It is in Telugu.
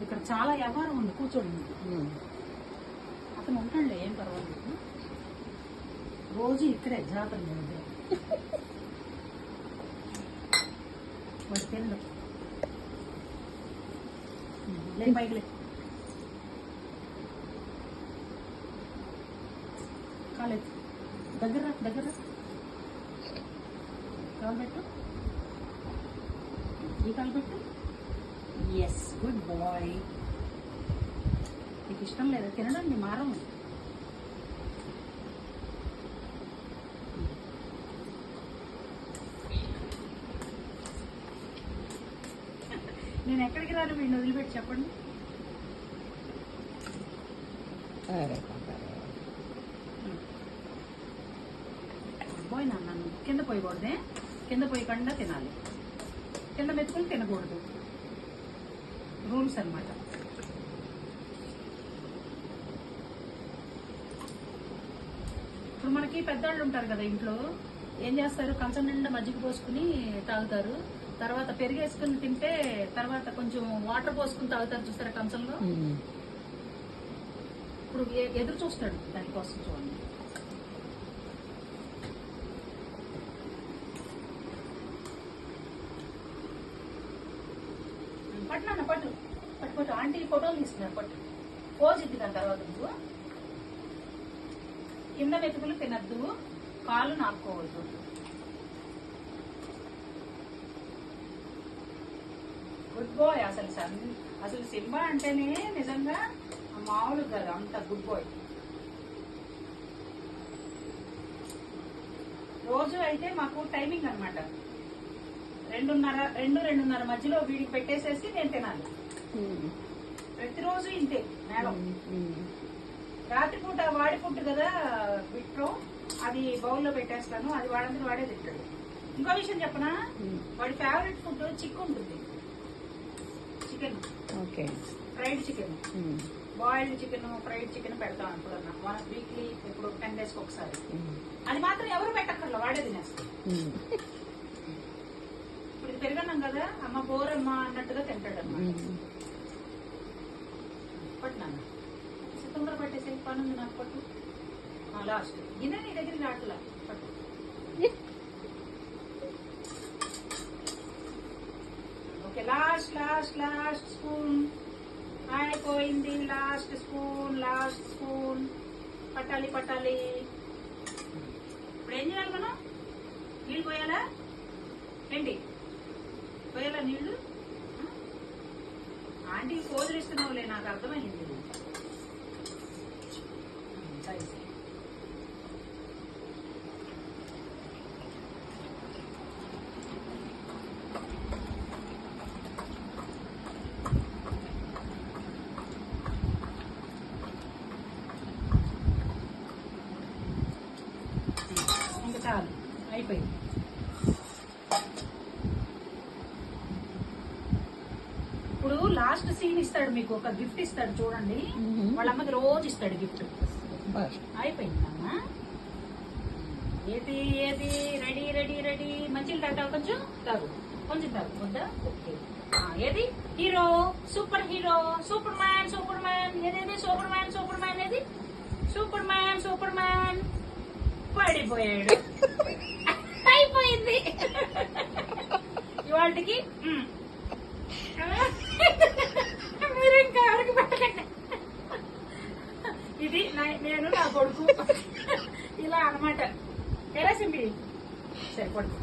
ఇక్కడ చాలా వ్యవహారం ఉంది, కూర్చోండి. అతను ఉంటాడులే, ఏం పర్వాలేదు. రోజు ఇక్కడే జాతర దగ్గర వాడు తినడు. లే పైకి లే, కాలేదు దగ్గర దగ్గర కాలు పెట్టు, ఈ కాలు పెట్టు. Yes, good boy. నీకు ఇష్టం లేదా తినడం? నీ మారం. నేను ఎక్కడికి రాను, వీడిని వదిలిపెట్టి చెప్పండి. పోయి నాన్న, కింద పోయకూడదే, కింద పోయకుండా తినాలి. కింద మెతుకుని తినకూడదు, రూల్స్ అన్నమాట. ఇప్పుడు మనకి పెద్దవాళ్ళు ఉంటారు కదా ఇంట్లో, ఏం చేస్తారు, కంచం నిండా మజ్జిగ పోసుకుని తాగుతారు. తర్వాత పెరిగేసుకుని తింటే తర్వాత కొంచెం వాటర్ పోసుకుని తాగుతారు, చూస్తారా కంచంలో. ఇప్పుడు ఎదురు చూస్తాడు దానికోసం, చూడండి. పట్టు పట్టు పట్టు, ఆంటీ ఫోటోలు తీస్తున్నారు, పట్టు. పోజ్ ఇద్ది దాని తర్వాత నువ్వు. కింద మెతుకులు తినద్దు, కాలు నాపుకోవద్దు. Good boy. అసలు సింబా అంటేనే నిజంగా మామూలు కదా, అంత గుడ్ బాయ్. రోజు అయితే మాకు టైమింగ్ అనమాట, 2:30 మధ్యలో వీడికి పెట్టేసేసి నేను తినాలి. ప్రతిరోజు ఇంతే మేడం. రాత్రిపూట వాడి ఫుడ్ కదా విట్రో, అది బౌల్లో పెట్టేస్తాను, అది వాడంతా వాడే తింటాడు. ఇంకో విషయం చెప్పనా, వాడి ఫేవరెట్ ఫుడ్ చికెన్ ఉంటుంది. Chicken, fried chicken, boiled chicken, fried chicken పెడతాం ఎప్పుడన్నా, వీక్లీ ఇప్పుడు 10 days ఒకసారి. అది మాత్రం ఎవరు పెట్టక్కర్లా, వాడే తినేస్తాడు. ఇప్పుడు ఇది పెరగన్నాం కదా, అమ్మ బోరమ్మ అన్నట్టుగా తింటాడు అన్నమాట. పట్టినాను తొందర పట్టేసే పని ఉంది నాకు, పట్టు. లాస్ట్ గిన్నె నీ దగ్గరికి రాట్లా, పట్టు. Okay, last last last spoon అయిపోయింది. లాస్ట్ స్పూన్ పట్టాలి పట్టాలి. ఇప్పుడు ఏం చేయాలి మనం? నీళ్ళు పోయాలా ఏంటి? పోయాలా నీళ్లు? ఆంటీ పోజులు ఇస్తున్నావులే, నాకు అర్థమైంది. ఇంకా చాలు, అయిపోయింది. ఇప్పుడు లాస్ట్ సీన్ ఇస్తాడు మీకు, ఒక గిఫ్ట్ ఇస్తాడు చూడండి. వాళ్ళ అమ్మకి రోజు ఇస్తాడు గిఫ్ట్. అయిపోయింది అమ్మా. ఏది ఏది రెడీ రెడీ రెడీ. మంచిగా తాగుతావు, కొంచెం తాగు, కొంచెం తాగు, వద్దా? ఓకే. ఏది hero, super hero, super man ఏదేది, సూపర్ మ్యాన్ ఏది, సూపర్ మ్యాన్ పడిపోయాడు. అయిపోయింది ఇవాళకి. మీరు ఇంకా ఎవరికి పెట్టకండి. ఇది నేను నా కొడుకు ఇలా అనమాట. ఎలా సింపి సరే పడుకో.